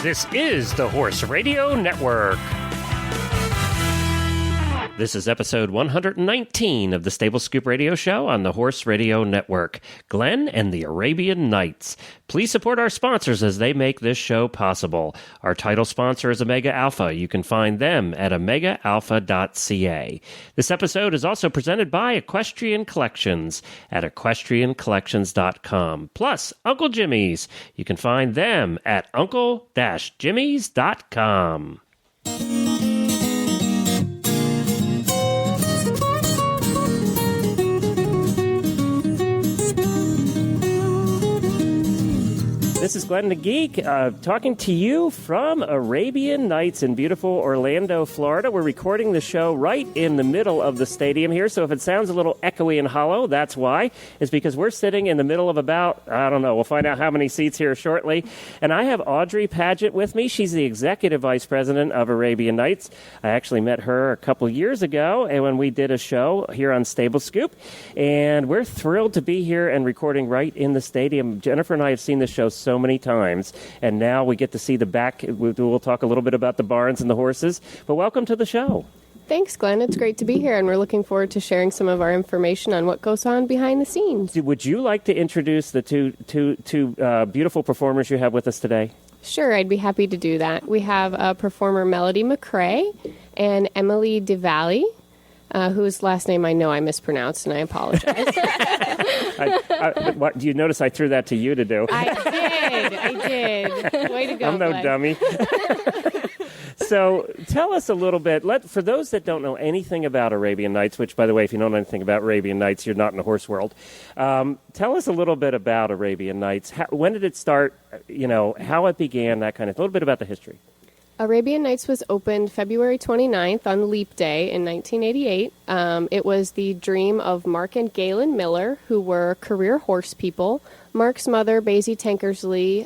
This is the Horse Radio Network. This is episode 119 of the Stable Scoop Radio Show on the Horse Radio Network. Glenn and the Arabian Nights. Please support our sponsors as they make this show possible. Our title sponsor is Omega Alpha. You can find them at omegaalpha.ca. This episode is also presented by Equestrian Collections at equestriancollections.com. Plus, Uncle Jimmy's. You can find them at uncle-jimmys.com. This is Glenn the Geek talking to you from Arabian Nights in beautiful Orlando, Florida. We're recording the show right in the middle of the stadium here, so if it sounds a little echoey and hollow, that's why. It's because we're sitting in the middle of about, I don't know, we'll find out how many seats here shortly. And I have Audrey Paget with me. She's the Executive Vice President of Arabian Nights. I actually met her a couple years ago and when we did a show here on Stable Scoop. And we're thrilled to be here and recording right in the stadium. Jennifer and I have seen this show so many times, and now we get to see the back. We'll talk a little bit about the barns and the horses, but welcome to the show. Thanks, Glenn. It's great to be here, and we're looking forward to sharing some of our information on what goes on behind the scenes. Would you like to introduce the two beautiful performers you have with us today? Sure, I'd be happy to do that. We have performer Melody McCrae and Emily DeValley, whose last name I know I mispronounced, and I apologize. Do you notice I threw that to you to do? I did. Way to go, I'm no Glenn. dummy. So tell us a little bit, for those that don't know anything about Arabian Nights, which, by the way, if you don't know anything about Arabian Nights, you're not in the horse world. Tell us a little bit about Arabian Nights. When did it start, how it began, that kind of, a little bit about the history. Arabian Nights was opened February 29th on Leap Day in 1988. It was the dream of Mark and Galen Miller, who were career horse people. Mark's mother, Basie Tankersley,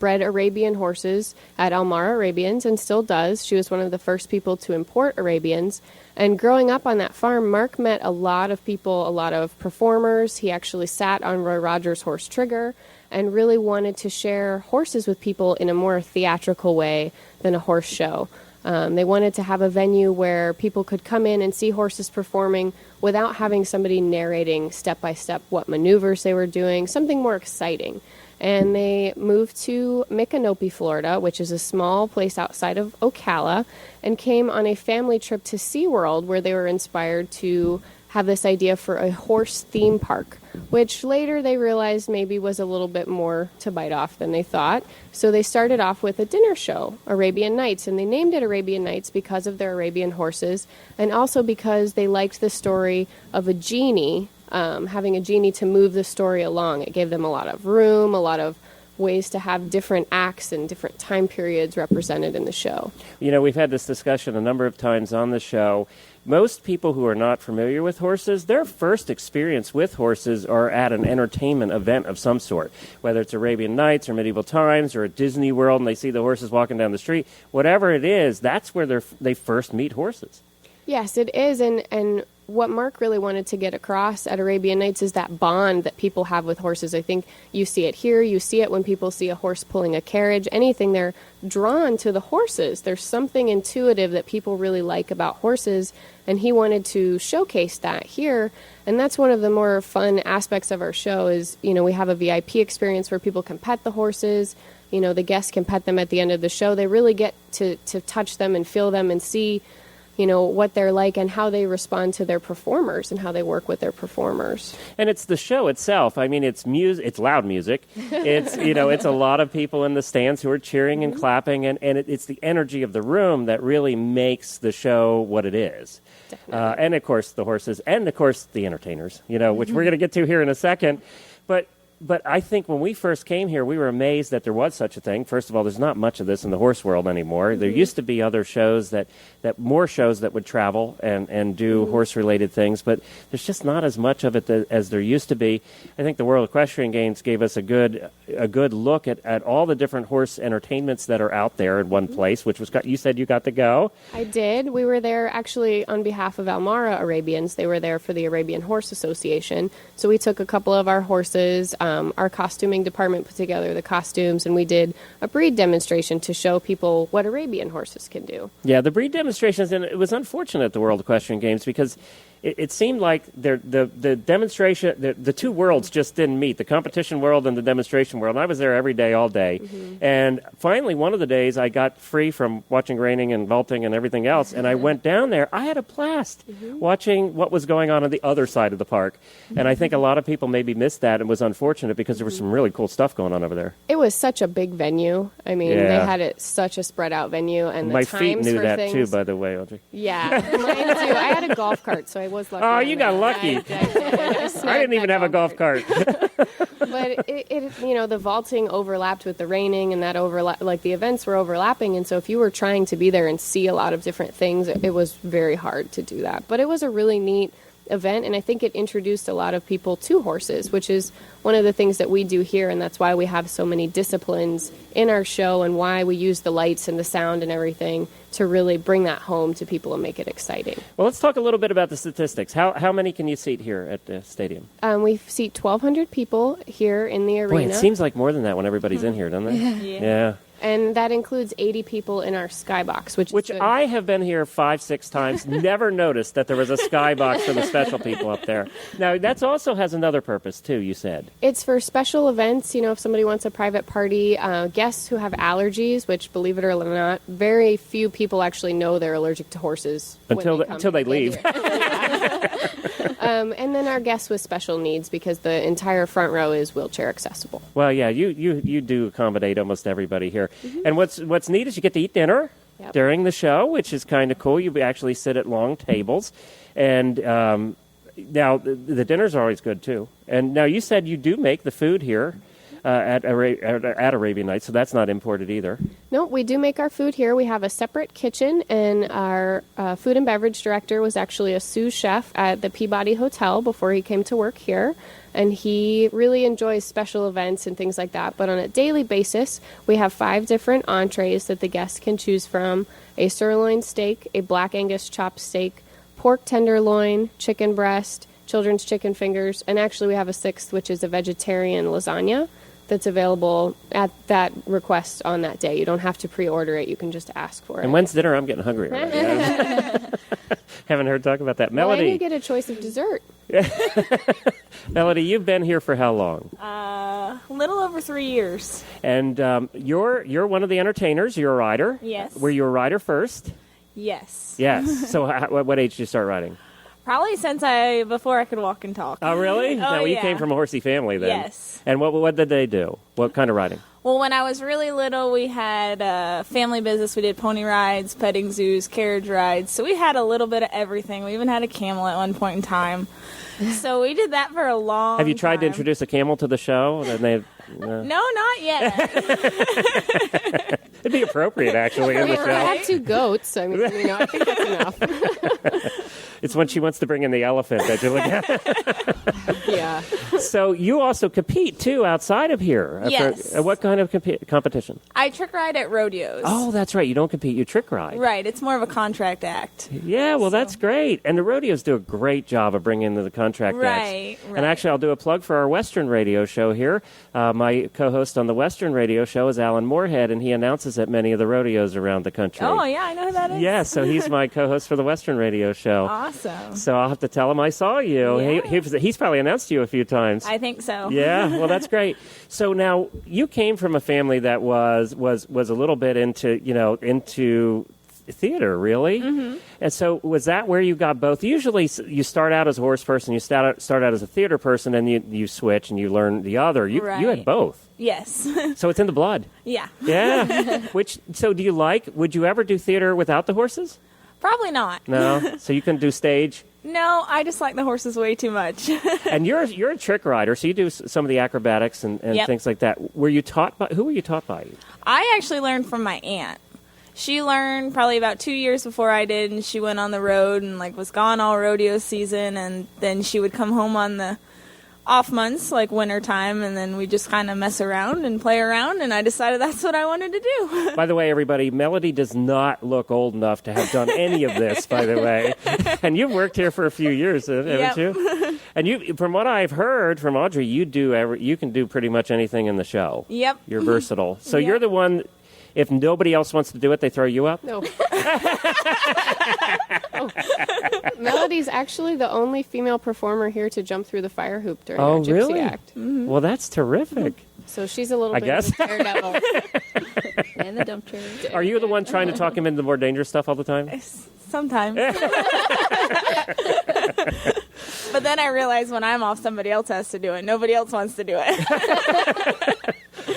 bred Arabian horses at Almara Arabians and still does. She was one of the first people to import Arabians. And growing up on that farm, Mark met a lot of people, a lot of performers. He actually sat on Roy Rogers' horse Trigger and really wanted to share horses with people in a more theatrical way than a horse show. They wanted to have a venue where people could come in and see horses performing without having somebody narrating step-by-step what maneuvers they were doing, something more exciting. And they moved to Micanopy, Florida, which is a small place outside of Ocala, and came on a family trip to SeaWorld where they were inspired to have this idea for a horse theme park, which later they realized maybe was a little bit more to bite off than they thought. So they started off with a dinner show, Arabian Nights, and they named it Arabian Nights because of their Arabian horses, and also because they liked the story of a genie, having a genie to move the story along. It gave them a lot of room, a lot of ways to have different acts and different time periods represented in the show. We've had this discussion a number of times on the show. Most people who are not familiar with horses, their first experience with horses are at an entertainment event of some sort, whether it's Arabian Nights or Medieval Times or at Disney World and they see the horses walking down the street. Whatever it is, that's where they first meet horses. Yes, it is, and what Mark really wanted to get across at Arabian Nights is that bond that people have with horses. I think you see it here, you see it when people see a horse pulling a carriage, anything, they're drawn to the horses. There's something intuitive that people really like about horses, and he wanted to showcase that here. And that's one of the more fun aspects of our show is, we have a VIP experience where people can pet the horses. The guests can pet them at the end of the show. They really get to touch them and feel them and see what they're like and how they respond to their performers and how they work with their performers. And it's the show itself. I mean, it's music. It's loud music. It's, it's a lot of people in the stands who are cheering and clapping, and it's the energy of the room that really makes the show what it is. And, of course, the horses and, of course, the entertainers, which we're going to get to here in a second. But I think when we first came here, we were amazed that there was such a thing. First of all, there's not much of this in the horse world anymore. There used to be other shows more shows that would travel and do horse-related things, but there's just not as much of it as there used to be. I think the World Equestrian Games gave us a good look at all the different horse entertainments that are out there in one place, which was, you said you got to go. I did. We were there actually on behalf of Almara Arabians. They were there for the Arabian Horse Association. So we took a couple of our horses. our costuming department put together the costumes, and we did a breed demonstration to show people what Arabian horses can do. Yeah, the breed demonstrations, and it was unfortunate at the World Equestrian Games because it seemed like the demonstration, the two worlds just didn't meet, the competition world and the demonstration world. And I was there every day, all day. And finally, one of the days, I got free from watching reining and vaulting and everything else, and I went down there. I had a blast watching what was going on the other side of the park. And I think a lot of people maybe missed that and was unfortunate because there was some really cool stuff going on over there. It was such a big venue. I mean, they had it such a spread out venue, and the My times feet knew for that things, too, by the way, Audrey. Yeah, mine too. I had a golf cart, so I was lucky. Oh, on you got that. lucky. I didn't even have a golf cart. But it the vaulting overlapped with the reining, and that like the events were overlapping, and so if you were trying to be there and see a lot of different things, it was very hard to do that. But it was a really neat event, and I think it introduced a lot of people to horses, which is one of the things that we do here, and that's why we have so many disciplines in our show and why we use the lights and the sound and everything to really bring that home to people and make it exciting. Well, let's talk a little bit about the statistics. How many can you seat here at the stadium? We seat 1,200 people here in the arena. Boy, it seems like more than that when everybody's in here, doesn't it? Yeah. And that includes 80 people in our skybox, which is good. I have been here 5-6 times, never noticed that there was a skybox for the special people up there. Now, that also has another purpose, too, you said. It's for special events, if somebody wants a private party, guests who have allergies, which, believe it or not, very few people actually know they're allergic to horses. Until they leave. And then our guests with special needs, because the entire front row is wheelchair accessible. Well, yeah, you do accommodate almost everybody here. And what's neat is you get to eat dinner during the show, which is kind of cool. You actually sit at long tables. And now the dinners are always good, too. And now you said you do make the food here at Arabian Nights, so that's not imported either. No, we do make our food here. We have a separate kitchen, and our food and beverage director was actually a sous chef at the Peabody Hotel before he came to work here. And he really enjoys special events and things like that. But on a daily basis, we have 5 different entrees that the guests can choose from: a sirloin steak, a black Angus chopped steak, pork tenderloin, chicken breast, children's chicken fingers, and actually we have a 6th, which is a vegetarian lasagna that's available at that request on that day. You don't have to pre-order it. You can just ask for it. And when's dinner? I'm getting hungry already. Haven't heard talk about that. Melody. Well, you get a choice of dessert. Melody, you've been here for how long? A little over 3 years. And you're one of the entertainers. You're a rider. Yes. Were you a rider first? Yes. Yes. So what age did you start riding? Probably before I could walk and talk. Oh, really? Now, you came from a horsey family then. Yes. And what did they do? What kind of riding? Well, when I was really little, we had a family business. We did pony rides, petting zoos, carriage rides. So we had a little bit of everything. We even had a camel at one point in time. So we did that for a long time. Have you tried to introduce a camel to the show? No, not yet. It'd be appropriate, actually, in the show. I have 2 goats. I mean, I think that's enough. It's when she wants to bring in the elephant that you look at. Yeah. So you also compete, too, outside of here. Yes. What kind of competition? I trick ride at rodeos. Oh, that's right. You don't compete. You trick ride. Right. It's more of a contract act. Yeah, well, that's great. And the rodeos do a great job of bringing in the contract acts. Right. And actually, I'll do a plug for our Western radio show here. My co-host on the Western radio show is Alan Moorhead, and he announces at many of the rodeos around the country. Oh, yeah, I know who that is. Yeah, so he's my co-host for the Western radio show. Awesome. So I'll have to tell him I saw you. Yeah. He's probably announced you a few times. I think so. Yeah, well, that's great. So now you came from a family that was a little bit into theater, really. Mm-hmm. And so was that where you got both? Usually you start out as a horse person, you start out as a theater person, and you switch and you learn the other. You had both. Yes. So it's in the blood. Yeah. Yeah. So do you would you ever do theater without the horses? Probably not. No. So you can do stage? No, I just like the horses way too much. And you're a trick rider, so you do some of the acrobatics and things like that. Who were you taught by? I actually learned from my aunt. She learned probably about 2 years before I did, and she went on the road and was gone all rodeo season, and then she would come home on the off months, like winter time, and then we just kind of mess around and play around, and I decided that's what I wanted to do. By the way, everybody, Melody does not look old enough to have done any of this, by the way. And you've worked here for a few years, haven't you? And you, from what I've heard from Audrey, you can do pretty much anything in the show. Yep. You're versatile. So Yep. you're the one, if nobody else wants to do it, they throw you up? No. Melody's actually the only female performer here to jump through the fire hoop during our Gypsy really? Act. Well, that's terrific. So she's a little I bit guess. of a daredevil. And the dump truck. Are you the one trying to talk him into the more dangerous stuff all the time? Sometimes. But then I realize when I'm off, somebody else has to do it. Nobody else wants to do it.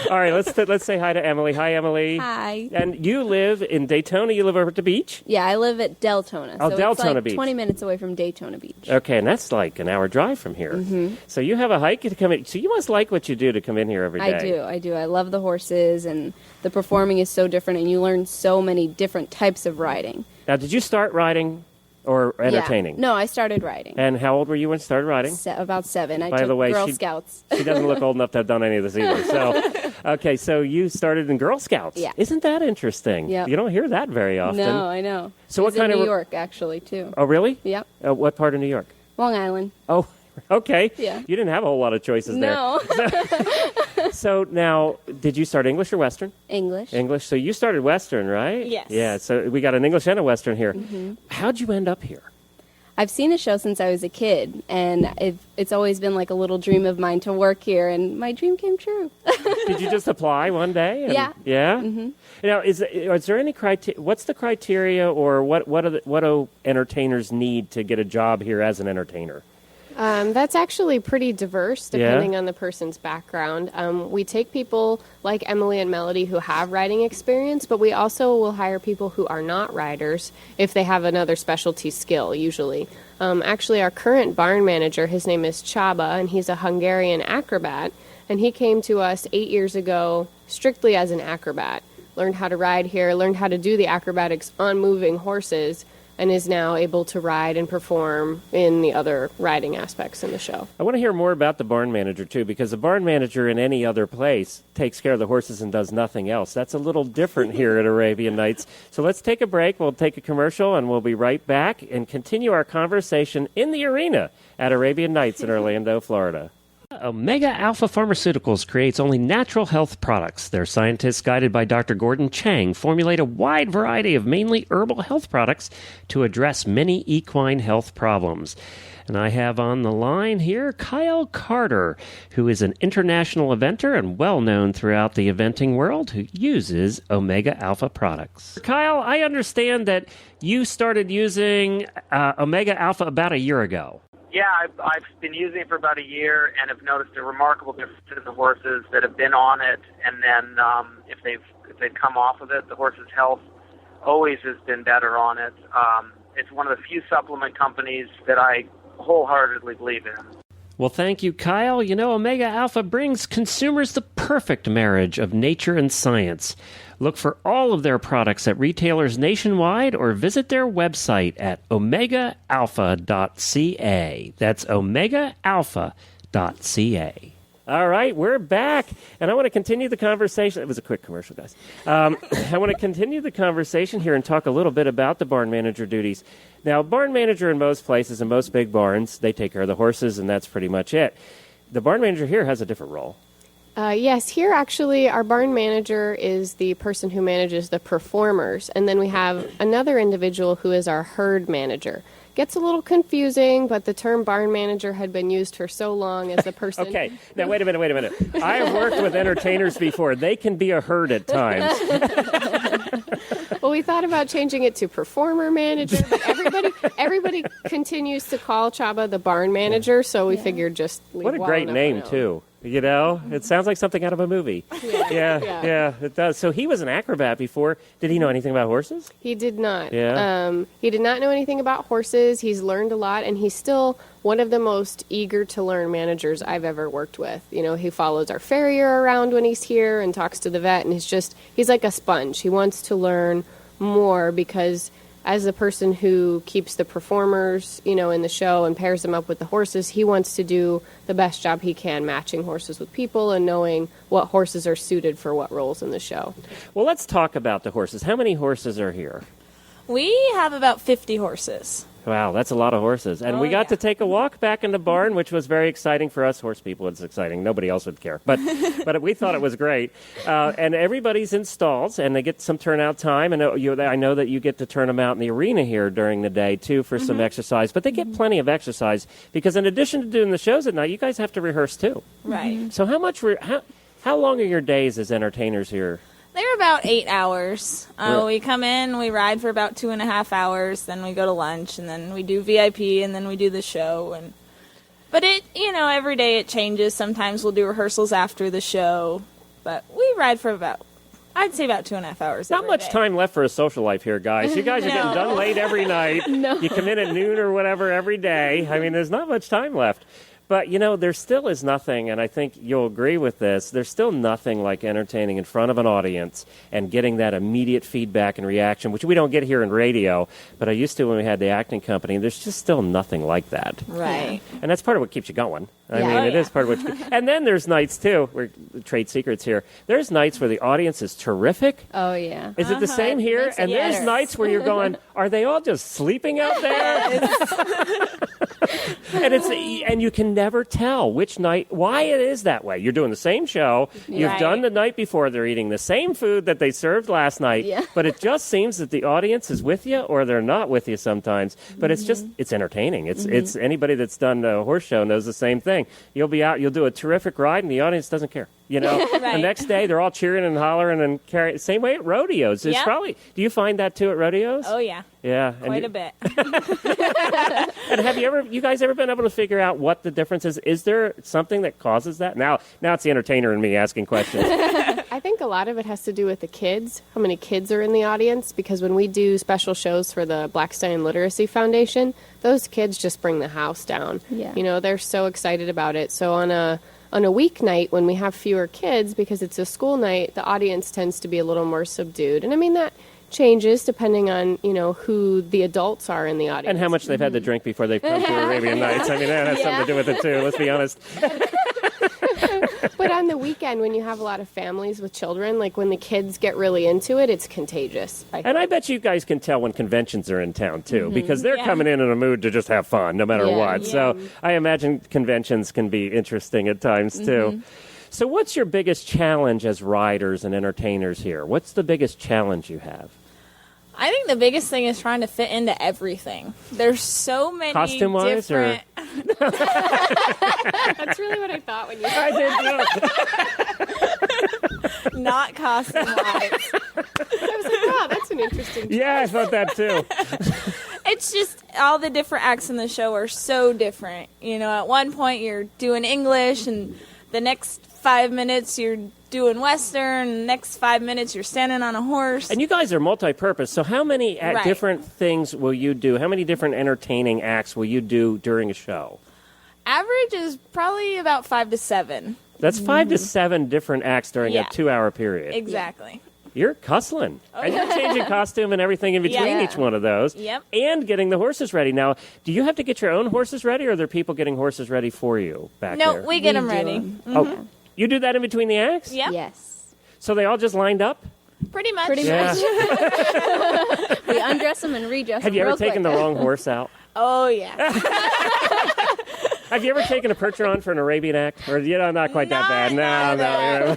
All right, let's say hi to Emily. Hi, Emily. Hi. And you live in Daytona. You live over at the beach? Yeah, I live at Deltona. Oh, so Deltona it's like Beach. 20 minutes away from Daytona Beach. Okay, and that's like an hour drive from here. Mm-hmm. So you have a hike to come in. So you must like what you do to come in here every day. I do. I love the horses, and the performing is so different, and you learn so many different types of riding. Now, did you start riding or entertaining? Yeah. No, I started riding. And how old were you when you started riding? About 7. I By took the way, Girl she- Scouts. She doesn't look old enough to have done any of this either. So, okay, so you started in Girl Scouts. Yeah. Isn't that interesting? Yep. You don't hear that very often. No, I know. So It what was kind in of- New York, actually, too. Oh, really? Yep. What part of New York? Long Island. Oh, okay. Yeah. You didn't have a whole lot of choices there. No. So now, did you start English or Western? English. English. So you started Western, right? Yes. Yeah, so we got an English and a Western here. Mm-hmm. How'd you end up here? I've seen a show since I was a kid, and it's always been like a little dream of mine to work here, and my dream came true. Did you just apply one day? Yeah. Yeah? Mm-hmm. Now, is there any criteria? What's the criteria, or what do entertainers need to get a job here as an entertainer? That's actually pretty diverse depending on the person's background. We take people like Emily and Melody who have riding experience, but we also will hire people who are not riders if they have another specialty skill, usually. Actually, our current barn manager, his name is Csaba, and he's a Hungarian acrobat, and he came to us 8 years ago strictly as an acrobat. Learned how to ride here, learned how to do the acrobatics on moving horses, and is now able to ride and perform in the other riding aspects in the show. I want to hear more about the barn manager, too, because the barn manager in any other place takes care of the horses and does nothing else. That's a little different here at Arabian Nights. So let's take a break. We'll take a commercial, and we'll be right back and continue our conversation in the arena at Arabian Nights in Orlando, Florida. Omega Alpha Pharmaceuticals creates only natural health products. Their scientists, guided by Dr. Gordon Chang, formulate a wide variety of mainly herbal health products to address many equine health problems. And I have on the line here Kyle Carter, who is an international eventer and well-known throughout the eventing world, who uses Omega Alpha products. Kyle, I understand that you started using Omega Alpha about a year ago. Yeah, I've been using it for about a year and have noticed a remarkable difference in the horses that have been on it, and then if they've come off of it, the horse's health always has been better on it. It's one of the few supplement companies that I wholeheartedly believe in. Well, thank you, Kyle. You know, Omega Alpha brings consumers the perfect marriage of nature and science. Look for all of their products at retailers nationwide or visit their website at omegaalpha.ca. That's omegaalpha.ca. All right, we're back, and I want to continue the conversation. It was a quick commercial, guys. I want to continue the conversation here and talk a little bit about the barn manager duties. Now, barn manager in most places, in most big barns, they take care of the horses, and that's pretty much it. The barn manager here has a different role. Yes, here actually our barn manager is the person who manages the performers, and then we have another individual who is our herd manager. Gets a little confusing, but the term barn manager had been used for so long as the person... Okay, now wait a minute. I have worked with entertainers before. They can be a herd at times. Well, we thought about changing it to performer manager, but everybody continues to call Csaba the barn manager, so we figured just leave What a great name, too. You know, it sounds like something out of a movie. Yeah, it does. So he was an acrobat before. Did he know anything about horses? He did not. Yeah. He did not know anything about horses. He's learned a lot, and he's still one of the most eager to learn managers I've ever worked with. You know, he follows our farrier around when he's here and talks to the vet, and he's like a sponge. He wants to learn more because as the person who keeps the performers, in the show and pairs them up with the horses, he wants to do the best job he can matching horses with people and knowing what horses are suited for what roles in the show. Well, let's talk about the horses. How many horses are here? We have about 50 horses. Wow, that's a lot of horses. And we got to take a walk back in the barn, which was very exciting for us horse people. It's exciting. Nobody else would care. But we thought it was great. And everybody's in stalls, and they get some turnout time. And I know that you get to turn them out in the arena here during the day, too, for some exercise. But they get plenty of exercise because in addition to doing the shows at night, you guys have to rehearse, too. Right. So how long are your days as entertainers here? They're about 8 hours. We come in, we ride for about 2.5 hours, then we go to lunch, and then we do VIP, and then we do the show. But every day it changes. Sometimes we'll do rehearsals after the show, but we ride for I'd say about 2.5 hours. Not much time left for a social life here, guys. You guys are getting done late every night. No. You come in at noon or whatever every day. I mean, there's not much time left. But, there still is nothing, and I think you'll agree with this, there's still nothing like entertaining in front of an audience and getting that immediate feedback and reaction, which we don't get here in radio, but I used to when we had the acting company. There's just still nothing like that. Right. And that's part of what keeps you going. I Yeah. mean, Oh, it is part of what And then there's nights, too, where trade secrets here. There's nights where the audience is terrific. Oh, yeah. Is it the same here? Makes it And there's better. nights where you're going, are they all just sleeping out there? And you can never tell which night, why it is that way. You're doing the same show. You've Right. done the night before. They're eating the same food that they served last night. Yeah. But it just seems that the audience is with you or they're not with you sometimes. But it's just, it's entertaining. It's anybody that's done a horse show knows the same thing. You'll be out, you'll do a terrific ride, and the audience doesn't care. The Right. next day, they're all cheering and hollering and carrying. Same way at rodeos. It's Yep. probably. Do you find that too at rodeos? Oh, yeah. Yeah, Quite a bit. And have you guys ever been able to figure out what the difference is? Is there something that causes that? Now it's the entertainer and me asking questions. I think a lot of it has to do with the kids, how many kids are in the audience, because when we do special shows for the Black Stallion Literacy Foundation, those kids just bring the house down. Yeah. They're so excited about it. So on a weeknight when we have fewer kids, because it's a school night, the audience tends to be a little more subdued. And I mean, that changes depending on, who the adults are in the audience. And how much they've had to drink before they've come to Arabian Nights. I mean, that has something to do with it, too. Let's be honest. But on the weekend, when you have a lot of families with children, like when the kids get really into it, it's contagious. And I bet you guys can tell when conventions are in town, too, because they're Yeah. coming in a mood to just have fun, no matter Yeah. what. So I imagine conventions can be interesting at times, too. So what's your biggest challenge as riders and entertainers here? What's the biggest challenge you have? I think the biggest thing is trying to fit into everything. There's so many Costume-wise, or- different... That's really what I thought when you I did too. Not costume-wise. I was like, wow, that's an interesting Yeah, I thought that, too. It's just all the different acts in the show are so different. At one point you're doing English, and the next 5 minutes you're doing Western, and the next 5 minutes you're standing on a horse. And you guys are multi-purpose, so how many Right. different things will you do? How many different entertaining acts will you do during a show? Average is probably about 5 to 7. That's 5 to 7 different acts during Yeah. a 2-hour period. Exactly. You're hustling. And you're changing costume and everything in between Yeah. each one of those. Yep. And getting the horses ready. Now, do you have to get your own horses ready, or are there people getting horses ready for you back No, there? we get We them do ready. 'em. Oh, you do that in between the acts? Yep. Yes. So they all just lined up? Pretty much. Pretty Yeah. much. We undress them and redress Have them you ever real taken quick. the wrong horse out? Oh, yeah. Have you ever taken a percher on for an Arabian act? Or, not quite that bad. Not No.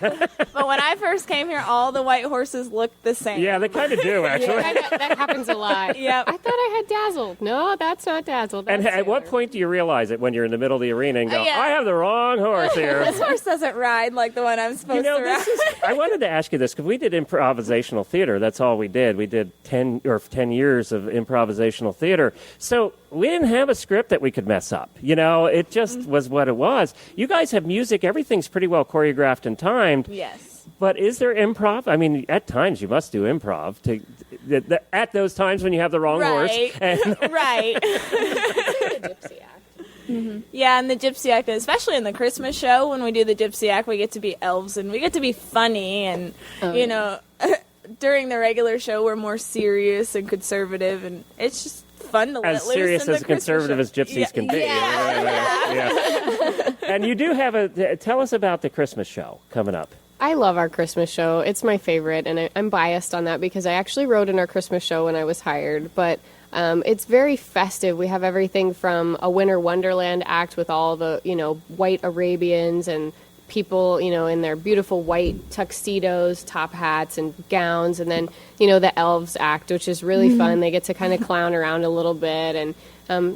But when I first came here, all the white horses looked the same. Yeah, they kind of do, actually. That happens a lot. Yep. I thought I had Dazzled. No, that's not Dazzled. And That's at what Sailor. point do you realize it when you're in the middle of the arena and go, Yeah. I have the wrong horse here? This horse doesn't ride like the one I'm supposed to ride. I wanted to ask you this because we did improvisational theater. That's all we did. We did 10 years of improvisational theater. So we didn't have a script that we could mess up. It just was what it was. You guys have music. Everything's pretty well choreographed and timed. Yes. But is there improv? I mean, at times you must do improv at those times when you have the wrong horse. And Right. The Gypsy Act. Yeah, and the Gypsy Act, especially in the Christmas show, when we do the Gypsy Act, we get to be elves and we get to be funny and, during the regular show, we're more serious and conservative, and it's just fun to let As loose serious in the as conservative as Christmas show. gypsies can be. Yeah. And you do have tell us about the Christmas show coming up. I love our Christmas show. It's my favorite, and I'm biased on that because I actually wrote in our Christmas show when I was hired. But it's very festive. We have everything from a Winter Wonderland act with all the, white Arabians and people, in their beautiful white tuxedos, top hats, and gowns. And then, the elves act, which is really fun. They get to kind of clown around a little bit, and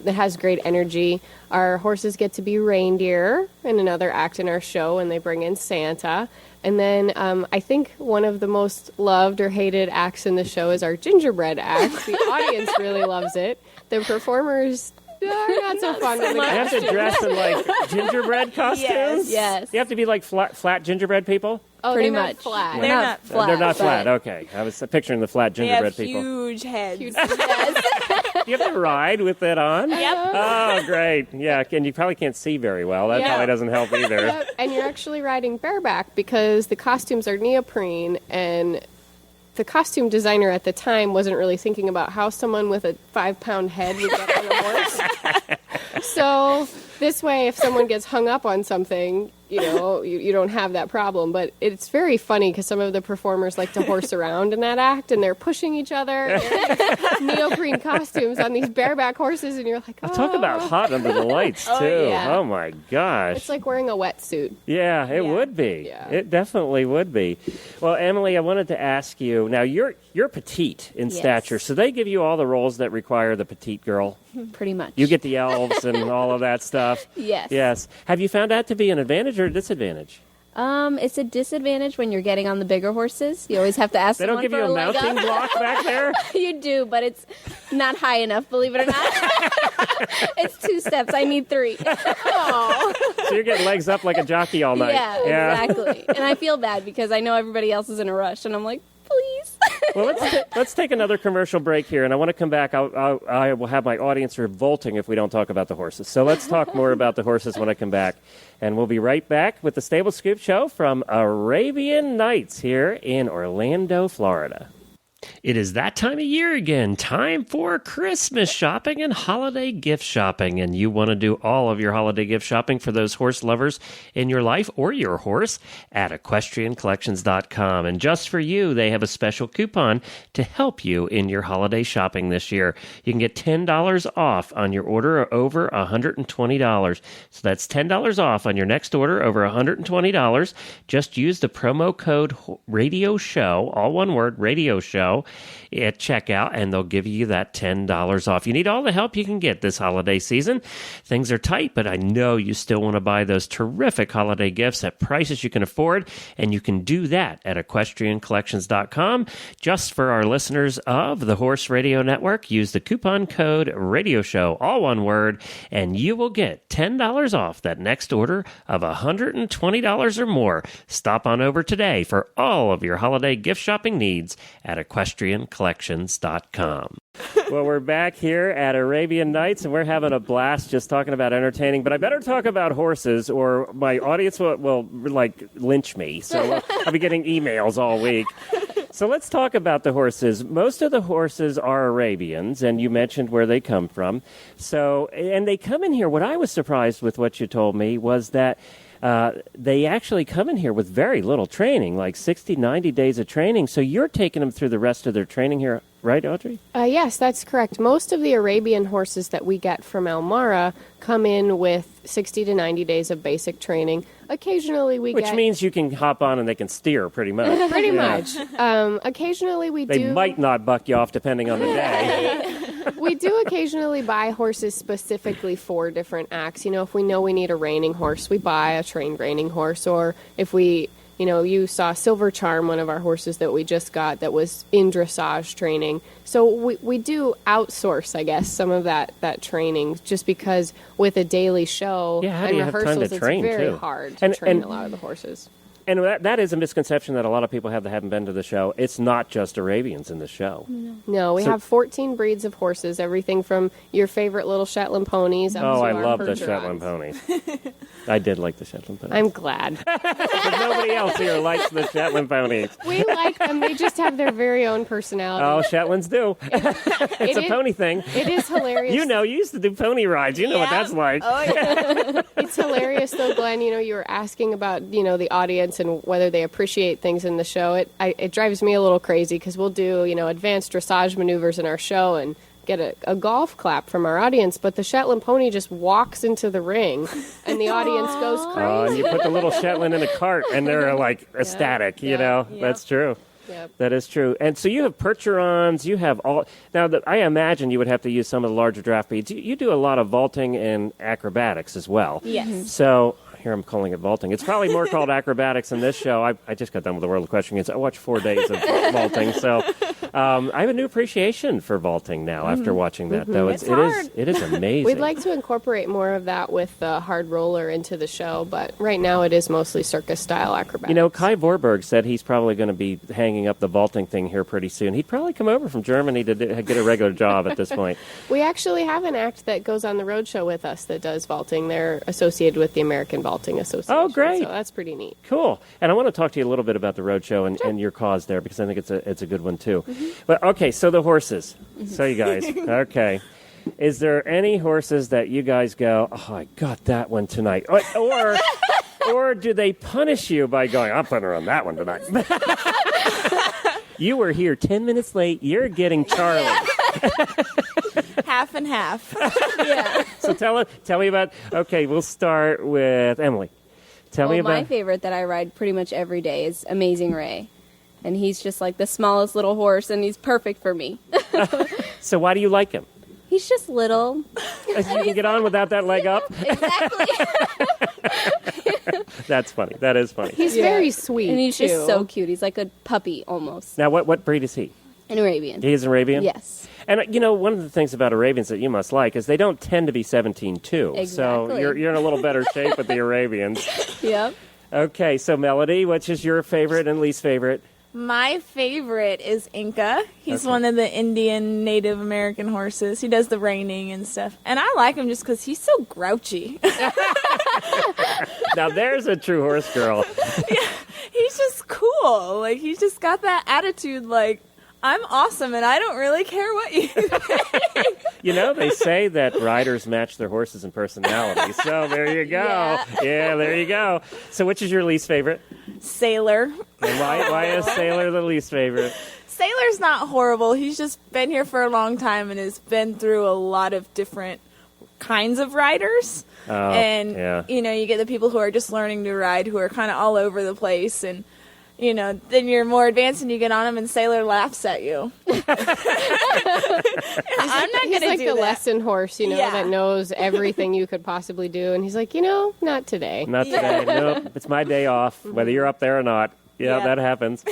it has great energy. Our horses get to be reindeer in another act in our show, and they bring in Santa. And then I think one of the most loved or hated acts in the show is our gingerbread act. The audience really loves it. The performers are not so fond of the You have to dress in like gingerbread costumes? Yes. You have to be like flat gingerbread people? Oh, Pretty they're much. not flat. They're not flat. They're not but- flat. Okay. I was picturing the flat They gingerbread have people. huge heads. You have to ride with it on? Yep. Oh, great. Yeah, and you probably can't see very well. That Yeah. probably doesn't help either. Yep, and you're actually riding bareback because the costumes are neoprene, and the costume designer at the time wasn't really thinking about how someone with a 5-pound head would get on a horse. So this way, if someone gets hung up on something, you don't have that problem. But it's very funny because some of the performers like to horse around in that act, and they're pushing each other in neoprene costumes on these bareback horses, and you're like, oh. Talk about hot under the lights, too. yeah. Oh, my gosh. It's like wearing a wetsuit. Yeah, it Yeah. would be. Yeah. It definitely would be. Well, Emily, I wanted to ask you, now you're petite in Yes. stature, so they give you all the roles that require the petite girl. Pretty much. You get the elves and all of that stuff. Yes. Yes. Have you found that to be an advantage or a disadvantage? It's a disadvantage when you're getting on the bigger horses. You always have to ask They don't someone give for you a leg mounting up. block back there? You do, but it's not high enough, believe it or not. It's 2 steps. I need 3. So you're getting legs up like a jockey all night. Yeah, exactly. And I feel bad because I know everybody else is in a rush, and I'm like, please. Well, let's take another commercial break here, and I want to come back. I will have my audience revolting if we don't talk about the horses. So let's talk more about the horses when I come back, and we'll be right back with the Stable Scoop Show from Arabian Nights here in Orlando, Florida. It is that time of year again. Time for Christmas shopping and holiday gift shopping. And you want to do all of your holiday gift shopping for those horse lovers in your life or your horse at equestriancollections.com. And just for you, they have a special coupon to help you in your holiday shopping this year. You can get $10 off on your order over $120. So that's $10 off on your next order over $120. Just use the promo code Radio Show, all one word, Radio Show, at checkout, and they'll give you that $10 off. You need all the help you can get this holiday season. Things are tight, but I know you still want to buy those terrific holiday gifts at prices you can afford, and you can do that at equestriancollections.com. Just for our listeners of the Horse Radio Network, use the coupon code Radio Show, all one word, and you will get $10 off that next order of $120 or more. Stop on over today for all of your holiday gift shopping needs at equestriancollections.com. Well, we're back here at Arabian Nights, and we're having a blast just talking about entertaining. But I better talk about horses, or my audience will like lynch me. So I'll be getting emails all week. So let's talk about the horses. Most of the horses are Arabians, and you mentioned where they come from. So, and they come in here. What I was surprised with what you told me was that they actually come in here with very little training, like 60, 90 days of training. So you're taking them through the rest of their training here, right, Audrey? Yes, that's correct. Most of the Arabian horses that we get from Elmara come in with 60 to 90 days of basic training. Occasionally we Which get... means you can hop on and they can steer pretty much. Pretty Yeah. much. Occasionally we They do... might not buck you off depending on the day. We do occasionally buy horses specifically for different acts. You know, if we know we need a reining horse, we buy a trained reining horse. Or if we, you saw Silver Charm, one of our horses that we just got that was in dressage training. So we do outsource, I guess, some of that training just because with a daily show Yeah, how do and you have time rehearsals, to it's train, very too? hard to And- train and- a lot of the horses. And that is a misconception that a lot of people have that haven't been to the show. It's not just Arabians in the show. No, we have 14 breeds of horses, everything from your favorite little Shetland ponies up to I our love the Percherons. Shetland ponies. I did like the Shetland ponies. I'm glad. But nobody else here likes the Shetland ponies. We like them. They just have their very own personality. Oh, Shetlands do. It's a pony thing. It is hilarious. You used to do pony rides. You know what that's like. Oh, yeah. It's hilarious, though, Glenn. You were asking about, the audience and whether they appreciate things in the show. It drives me a little crazy because we'll do, advanced dressage maneuvers in our show and get a golf clap from our audience, but the Shetland pony just walks into the ring and the audience goes crazy. And you put the little Shetland in a cart and they're like ecstatic, Yeah. That's true. Yep. That is true. And so you have Percherons, you have all... Now, I imagine you would have to use some of the larger draft breeds. You do a lot of vaulting and acrobatics as well. Yes. So... Here I'm calling it vaulting. It's probably more called acrobatics in this show. I just got done with the World of Question Games. I watched 4 days of vaulting, so I have a new appreciation for vaulting now after watching that. Though It's hard. it is amazing. We'd like to incorporate more of that with the hard roller into the show, but right now it is mostly circus-style acrobatics. Kai Vorberg said he's probably going to be hanging up the vaulting thing here pretty soon. He'd probably come over from Germany to get a regular job at this point. We actually have an act that goes on the road show with us that does vaulting. They're associated with the American Vaulting Association. Oh, great. So that's pretty neat. Cool. And I want to talk to you a little bit about the roadshow and your cause there because I think it's a good one too. But okay, so the horses. So you guys, okay. Is there any horses that you guys go, oh, I got that one tonight? Or do they punish you by going, I'm putting her on that one tonight? You were here 10 minutes late. You're getting Charlie. Half and half. Yeah. So tell me about, okay, we'll start with Emily. Tell me about... My favorite that I ride pretty much every day is Amazing Ray. And he's just like the smallest little horse, and he's perfect for me. So why do you like him? He's just little. You can get on without that leg up? Exactly. That's funny. That is funny. He's very sweet, And he's too. just so cute. He's like a puppy almost. Now, what breed is he? An Arabian. He is an Arabian? Yes. And, one of the things about Arabians that you must like is they don't tend to be 17-2. So Exactly. you're in a little better shape with the Arabians. Yep. Okay, so Melody, which is your favorite and least favorite? My favorite is Inca. He's one of the Indian Native American horses. He does the reining and stuff. And I like him just because he's so grouchy. Now, there's a true horse girl. He's just cool. Like, he's just got that attitude like, I'm awesome and I don't really care what you think. They say that riders match their horses in personality. So there you go. Yeah, there you go. So which is your least favorite? Sailor. And why is Sailor the least favorite? Sailor's not horrible. He's just been here for a long time and has been through a lot of different kinds of riders. Oh, and, yeah. You get the people who are just learning to ride who are kind of all over the place. And, then you're more advanced and you get on him and Sailor laughs at you. I'm not He's going to like do the that. lesson horse, that knows everything you could possibly do. And he's like, not today. Not today. Nope. It's my day off, whether you're up there or not. Yeah, that happens.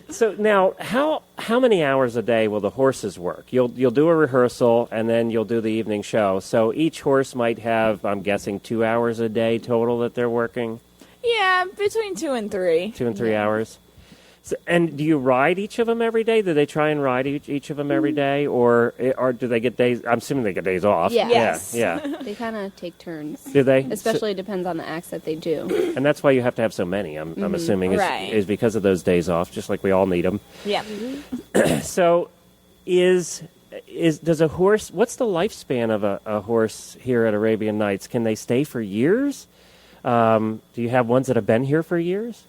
So now, how many hours a day will the horses work? You'll do a rehearsal, and then you'll do the evening show. So each horse might have, I'm guessing, 2 hours a day total that they're working? Yeah, between 2 and 3. 2 and 3 hours. So, and do you ride each of them every day? Do they try and ride each of them every day? Or do they get days? I'm assuming they get days off. Yeah. Yes. Yeah. They kind of take turns. Do they? Especially depends on the acts that they do. And that's why you have to have so many, I'm assuming, Right. is because of those days off, just like we all need them. Yeah. So does a horse, what's the lifespan of a horse here at Arabian Nights? Can they stay for years? Do you have ones that have been here for years?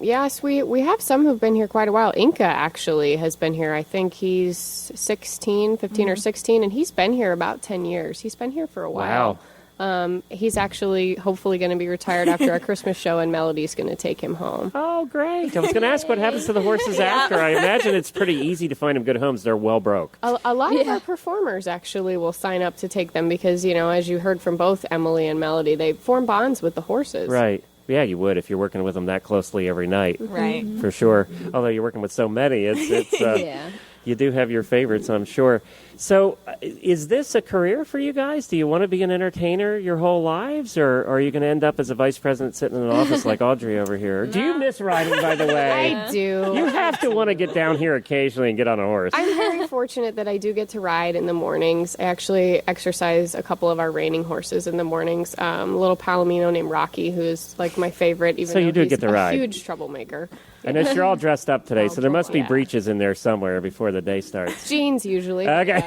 Yes, we have some who've been here quite a while. Inca actually has been here. I think he's 15 or 16, and he's been here about 10 years. He's been here for a while. Wow. He's actually hopefully going to be retired after our Christmas show, and Melody's going to take him home. Oh, great. I was going to ask what happens to the horses after. I imagine it's pretty easy to find them good homes. They're well broke. A lot of our performers actually will sign up to take them because, as you heard from both Emily and Melody, they form bonds with the horses. Right. Yeah, you would if you're working with them that closely every night. Right. For sure. Although you're working with so many, it's Yeah. You do have your favorites, I'm sure. So is this a career for you guys? Do you want to be an entertainer your whole lives, or are you going to end up as a vice president sitting in an office like Audrey over here? Do you miss riding, by the way? I do. You have to want to get down here occasionally and get on a horse. I'm very fortunate that I do get to ride in the mornings. I actually exercise a couple of our reining horses in the mornings. A little Palomino named Rocky, who's like my favorite, even So you though do he's get to a ride. huge troublemaker. I know you're all dressed up today, so there must be Yeah. breeches in there somewhere before the day starts. Jeans usually. Okay.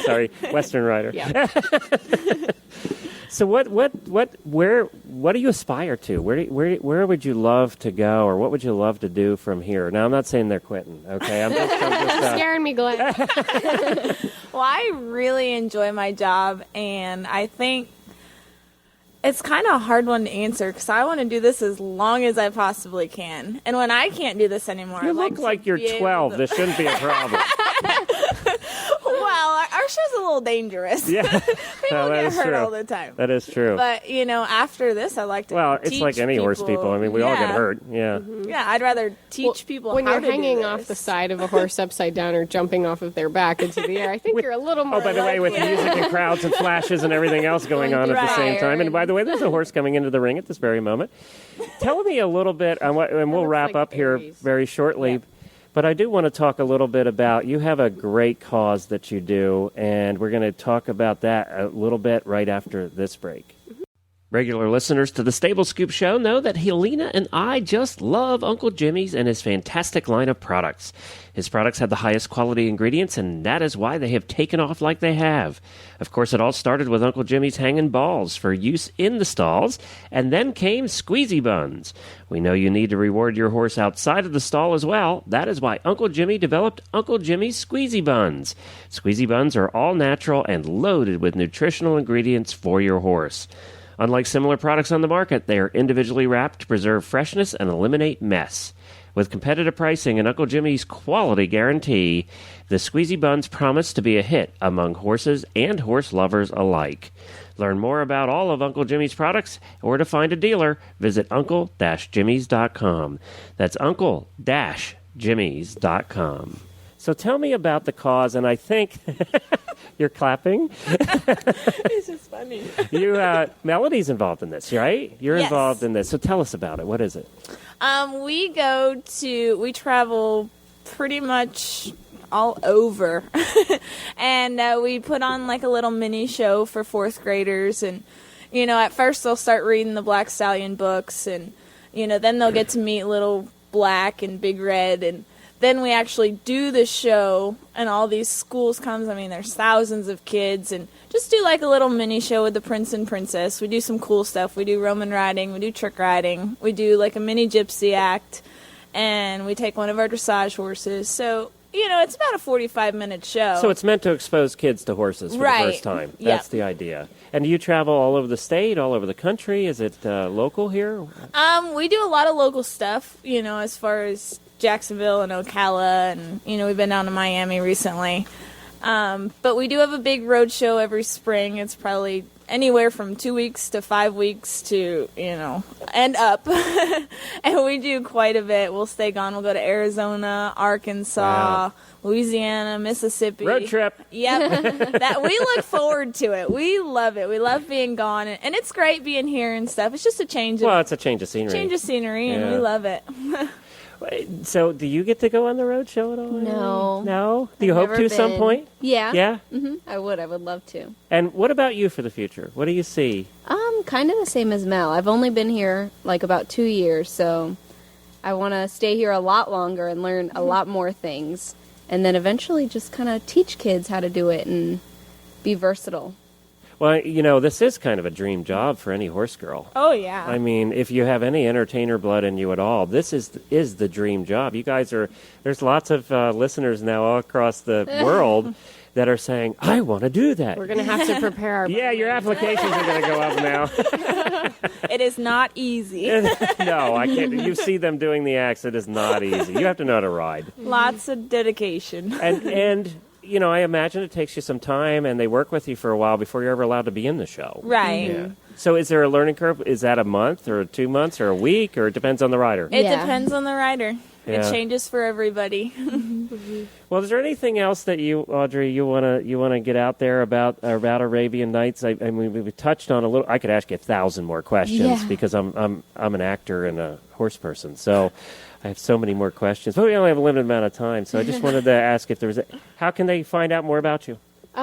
Sorry, Western Rider. Yeah. So what do you aspire to? Where would you love to go, or what would you love to do from here? Now, I'm not saying they're quitting, okay? I'm just Scaring me, Glenn. Well, I really enjoy my job, and I think it's kind of a hard one to answer because I want to do this as long as I possibly can. And when I can't do this anymore, you I'd look to like you're be able 12. to- This shouldn't be a problem. Well, our show's a little dangerous. Yeah. People No, that get is hurt true. all the time. That is true. But, after this, I like to Well, it's teach like any horse people. I mean, we all get Yeah. hurt. Yeah. Yeah, I'd rather teach people when how you're to do hanging off this. the side of a horse upside down or jumping off of their back into the air, I think you're a little more. Oh, by the way, with likely- music and crowds and flashes and everything else going on at the same Right. time. And by the way, there's a horse coming into the ring at this very moment. Tell me a little bit, and we'll looks wrap like up here berries. very shortly. But I do want to talk a little bit about, you have a great cause that you do, and we're going to talk about that a little bit right after this break. Regular listeners to the Stable Scoop Show know that Helena and I just love Uncle Jimmy's and his fantastic line of products. His products have the highest quality ingredients, and that is why they have taken off like they have. Of course, it all started with Uncle Jimmy's hanging balls for use in the stalls, and then came squeezy buns. We know you need to reward your horse outside of the stall as well. That is why Uncle Jimmy developed Uncle Jimmy's squeezy buns. Squeezy buns are all natural and loaded with nutritional ingredients for your horse. Unlike similar products on the market, they are individually wrapped to preserve freshness and eliminate mess. With competitive pricing and Uncle Jimmy's quality guarantee, the Squeezy Buns promise to be a hit among horses and horse lovers alike. Learn more about all of Uncle Jimmy's products or to find a dealer, visit uncle-jimmys.com. That's uncle-jimmys.com. So tell me about the cause, and I think you're clapping. It's just funny. Melody's involved in this, right? You're Yes. involved in this. So tell us about it. What is it? We travel pretty much all over. And we put on like a little mini show for fourth graders. And, at first they'll start reading the Black Stallion books. And, then they'll get to meet Little Black and Big Red. And then we actually do the show, and all these schools comes. I mean, there's thousands of kids, and just do like a little mini show with the prince and princess. We do some cool stuff. We do Roman riding. We do trick riding. We do like a mini gypsy act, and we take one of our dressage horses. So, it's about a 45-minute show. So it's meant to expose kids to horses for the Right. first time. Yep. That's the idea. And do you travel all over the state, all over the country? Is it local here? We do a lot of local stuff, as far as Jacksonville and Ocala, and we've been down to Miami recently. But we do have a big road show every spring. It's probably anywhere from 2 weeks to 5 weeks to and up. And we do quite a bit. We'll stay gone. We'll go to Arizona, Arkansas, Wow. Louisiana, Mississippi. Road trip. Yep. That we look forward to it. We love it. We love being gone, and it's great being here and stuff. It's just a change Well, of it's a change of scenery. and Yeah. we love it. So do you get to go on the road show at all? No. No? Do you I've hope never to some been. point? Yeah. Yeah? I would love to. And what about you for the future? What do you see? Kind of the same as Mel. I've only been here like about 2 years, so I want to stay here a lot longer and learn a lot more things, and then eventually just kind of teach kids how to do it and be versatile. Well, this is kind of a dream job for any horse girl. Oh yeah. I mean, if you have any entertainer blood in you at all, this is the dream job. You guys there's lots of listeners now all across the world that are saying, I want to do that. We're going to have to prepare our. Yeah, your applications are going to go up now. It is not easy. No, I can't. You see them doing the acts. It is not easy. You have to know how to ride. Lots of dedication. And I imagine it takes you some time, and they work with you for a while before you're ever allowed to be in the show. Right. Yeah. So is there a learning curve? Is that a month or 2 months or a week, or it depends on the rider? It Yeah. depends on the rider. Yeah. It changes for everybody. Well, is there anything else that you, Audrey, you wanna get out there about Arabian Nights? I mean, we touched on a little. I could ask you 1,000 more questions because I'm an actor and a horse person, so I have so many more questions. But we only have a limited amount of time, so I just wanted to ask if there was. How can they find out more about you?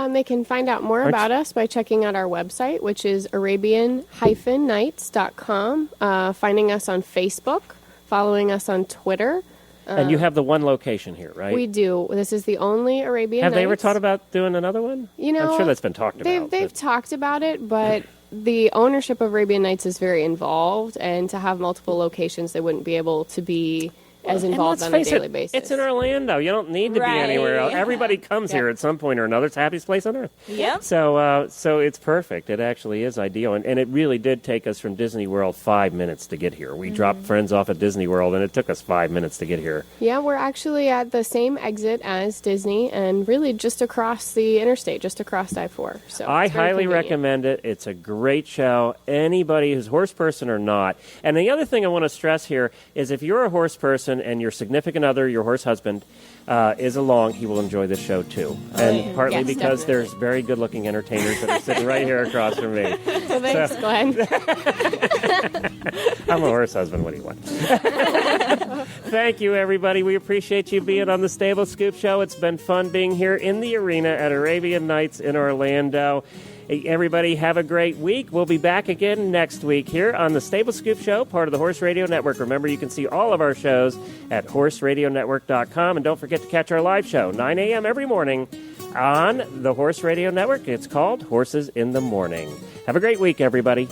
They can find out more about us by checking out our website, which is Arabian-nights.com, finding us on Facebook, following us on Twitter. And you have the one location here, right? We do. This is the only Arabian Have Nights. they ever thought about doing another one? You know, I'm sure that's been talked about. They've talked about it, but the ownership of Arabian Nights is very involved, and to have multiple locations, they wouldn't be able to be as involved on a daily basis. It's in Orlando. You don't need to be anywhere else. Everybody comes here at some point or another. It's the happiest place on earth. Yep. So it's perfect. It actually is ideal. And it really did take us from Disney World 5 minutes to get here. We dropped friends off at Disney World, and it took us 5 minutes to get here. Yeah, we're actually at the same exit as Disney, and really just across the interstate, just across I-4. So I it's very highly convenient. recommend it. It's a great show. Anybody who's a horse person or not. And the other thing I want to stress here is if you're a horse person and your significant other, your horse husband, is along, he will enjoy this show too. And partly Yes, because definitely. there's very good-looking entertainers that are sitting right here across from me. So thanks, Glenn. I'm a horse husband. What do you want? Thank you, everybody. We appreciate you being on the Stable Scoop Show. It's been fun being here in the arena at Arabian Nights in Orlando. Hey, everybody, have a great week. We'll be back again next week here on the Stable Scoop Show, part of the Horse Radio Network. Remember, you can see all of our shows at horseradionetwork.com. And don't forget to catch our live show, 9 a.m. every morning on the Horse Radio Network. It's called Horses in the Morning. Have a great week, everybody.